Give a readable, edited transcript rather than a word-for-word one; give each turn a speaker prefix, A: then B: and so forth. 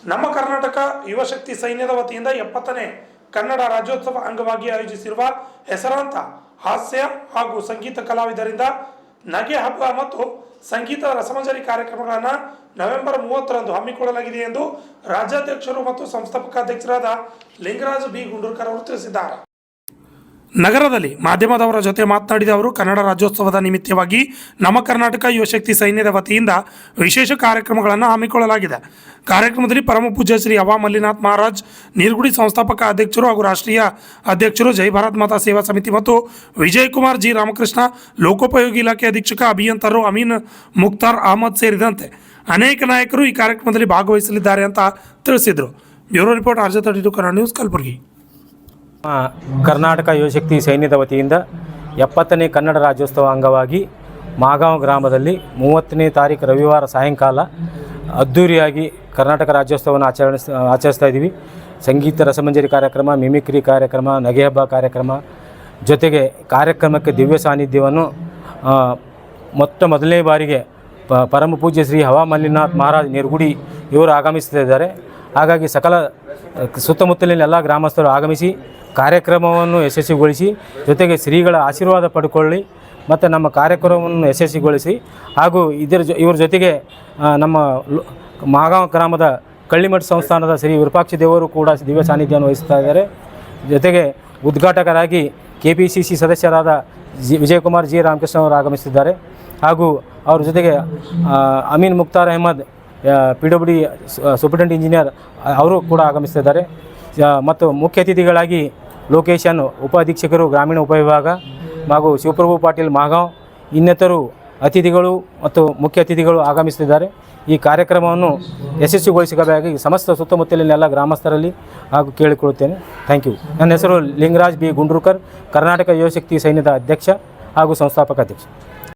A: ನಮ್ಮ ಕರ್ನಾಟಕ ಯುವಶಕ್ತಿ ಸೈನ್ಯದ ವತಿಯಿಂದ 70ನೇ ಕನ್ನಡ ರಾಜ್ಯೋತ್ಸವ ಅಂಗವಾಗಿ ಆಯೋಜಿಸಿರುವ ಹೆಸರಾಂತ ಹಾಸ್ಯ ಹಾಗೂ ಸಂಗೀತ ಕಲಾವಿದರಿಂದ ನಗೆ ಹಬ್ಬ ಮತ್ತು ಸಂಗೀತ ರಸಮಂಜರಿ ಕಾರ್ಯಕ್ರಮಗಳನ್ನು ನವೆಂಬರ್ 30ರಂದು ಹಮ್ಮಿಕೊಳ್ಳಲಾಗಿದೆ ಎಂದು ರಾಜ್ಯಾಧ್ಯಕ್ಷರು ಮತ್ತು ಸಂಸ್ಥಾಪಕ ಅಧ್ಯಕ್ಷರಾದ ಲಿಂಗರಾಜ್ ಬಿ ಗುಂಡೂರ್ಕರ್ ಅವರು ತಿಳಿಸಿದ್ದಾರೆ. ನಗರದಲ್ಲಿ ಮಾಧ್ಯಮದವರ ಜೊತೆ ಮಾತನಾಡಿದ ಅವರು, ಕನ್ನಡ ರಾಜ್ಯೋತ್ಸವದ ನಿಮಿತ್ತವಾಗಿ ನಮ್ಮ ಕರ್ನಾಟಕ ಯುವಶಕ್ತಿ ಸೈನ್ಯದ ವತಿಯಿಂದ ವಿಶೇಷ ಕಾರ್ಯಕ್ರಮಗಳನ್ನು ಹಮ್ಮಿಕೊಳ್ಳಲಾಗಿದೆ. ಕಾರ್ಯಕ್ರಮದಲ್ಲಿ ಪರಮ ಪೂಜ್ಯ ಶ್ರೀ ಹವಾ ಮಲ್ಲಿನಾಥ್ ಮಹಾರಾಜ್ ನೀರ್ಗುಡಿ ಸಂಸ್ಥಾಪಕ ಅಧ್ಯಕ್ಷರು ಹಾಗೂ ರಾಷ್ಟ್ರೀಯ ಅಧ್ಯಕ್ಷರು, ಜೈ ಭಾರತ್ ಮಾತಾ ಸೇವಾ ಸಮಿತಿ ಮತ್ತು ವಿಜಯಕುಮಾರ್ ಜಿ ರಾಮಕೃಷ್ಣ ಲೋಕೋಪಯೋಗಿ ಇಲಾಖೆ ಅಧೀಕ್ಷಕ ಅಭಿಯಂತರರು ಅಮೀನ್ ಮುಖ್ತಾರ್ ಅಹಮದ್ ಸೇರಿದಂತೆ ಅನೇಕ ನಾಯಕರು ಈ ಕಾರ್ಯಕ್ರಮದಲ್ಲಿ ಭಾಗವಹಿಸಲಿದ್ದಾರೆ ಅಂತ ತಿಳಿಸಿದರು. Bureau report RJ32 Kannada news, Kalaburagi.
B: Karnataka Yuvashakti ಸೈನ್ಯದ ವತಿಯಿಂದ 70ನೇ ಕನ್ನಡ ರಾಜ್ಯೋತ್ಸವ ಅಂಗವಾಗಿ ಮಾಗಾಂವ್ ಗ್ರಾಮದಲ್ಲಿ 30ನೇ ತಾರೀಕು ರವಿವಾರ ಸಾಯಂಕಾಲ ಅದ್ಧೂರಿಯಾಗಿ ಕರ್ನಾಟಕ ರಾಜ್ಯೋತ್ಸವವನ್ನು ಆಚರಿಸ್ತಾ ಇದ್ದೀವಿ. ಸಂಗೀತ ರಸಮಂಜರಿ ಕಾರ್ಯಕ್ರಮ, ಮಿಮಿಕ್ರಿ ಕಾರ್ಯಕ್ರಮ, ನಗೆ ಹಬ್ಬ ಕಾರ್ಯಕ್ರಮ ಜೊತೆಗೆ ಕಾರ್ಯಕ್ರಮಕ್ಕೆ ದಿವ್ಯ ಸಾನ್ನಿಧ್ಯವನ್ನು ಮೊದಲನೇ ಬಾರಿಗೆ ಪರಮ ಪೂಜ್ಯ ಶ್ರೀ ಹವಾ ಮಲ್ಲಿನಾಥ್ ಮಹಾರಾಜ್ ನೀರ್ಗುಡಿ ಇವರು ಆಗಮಿಸುತ್ತಿದ್ದಾರೆ. ಹಾಗಾಗಿ ಸಕಲ ಸುತ್ತಮುತ್ತಲಿನ ಎಲ್ಲ ಗ್ರಾಮಸ್ಥರು ಆಗಮಿಸಿ ಕಾರ್ಯಕ್ರಮವನ್ನು ಯಶಸ್ವಿಗೊಳಿಸಿ ಜೊತೆಗೆ ಶ್ರೀಗಳ ಆಶೀರ್ವಾದ ಪಡ್ಕೊಳ್ಳಿ ಮತ್ತು ನಮ್ಮ ಕಾರ್ಯಕ್ರಮವನ್ನು ಯಶಸ್ವಿಗೊಳಿಸಿ ಹಾಗೂ ಇವ್ರ ಜೊತೆಗೆ ನಮ್ಮ ಮಾಗಾಂವ್ ಗ್ರಾಮದ ಕಳ್ಳಿಮಠ ಸಂಸ್ಥಾನದ ಶ್ರೀ ವಿರೂಪಾಕ್ಷ ದೇವರು ಕೂಡ ದಿವ್ಯ ಸಾನ್ನಿಧ್ಯವನ್ನು ವಹಿಸ್ತಾ ಇದ್ದಾರೆ. ಜೊತೆಗೆ ಉದ್ಘಾಟಕರಾಗಿ KPCC ಸದಸ್ಯರಾದ ವಿಜಯಕುಮಾರ್ ಜಿ ರಾಮಕೃಷ್ಣ ಅವರು ಆಗಮಿಸಿದ್ದಾರೆ. ಹಾಗೂ ಅವ್ರ ಜೊತೆಗೆ Amin Mukhtar Ahmad PWD superintendent engineer ಅವರು ಕೂಡ ಆಗಮಿಸ್ತಿದ್ದಾರೆ. ಮತ್ತು ಮುಖ್ಯ ಅತಿಥಿಗಳಾಗಿ ಲೋಕೇಶನ್ ಉಪಾಧೀಕ್ಷಕರು ಗ್ರಾಮೀಣ ಉಪವಿಭಾಗ ಹಾಗೂ ಶಿವಪ್ರಭು ಪಾಟೀಲ್ ಮಾಗಾಂವ್ ಇನ್ನಿತರು ಅತಿಥಿಗಳು ಮತ್ತು ಮುಖ್ಯ ಅತಿಥಿಗಳು ಆಗಮಿಸುತ್ತಿದ್ದಾರೆ. ಈ ಕಾರ್ಯಕ್ರಮವನ್ನು ಯಶಸ್ವಿಗೊಳಿಸಬೇಕಾಗಿ ಸಮಸ್ತ ಸುತ್ತಮುತ್ತಲಿನ ಎಲ್ಲ ಗ್ರಾಮಸ್ಥರಲ್ಲಿ ಹಾಗೂ ಕೇಳಿಕೊಳ್ಳುತ್ತೇನೆ. Thank you. ನನ್ನ ಹೆಸರು ಲಿಂಗರಾಜ್ ಬಿ ಗುಂಡೂರ್ಕರ್, ಕರ್ನಾಟಕ ಯುವಶಕ್ತಿ ಸೈನ್ಯದ ಅಧ್ಯಕ್ಷ ಹಾಗೂ ಸಂಸ್ಥಾಪಕ ಅಧ್ಯಕ್ಷ.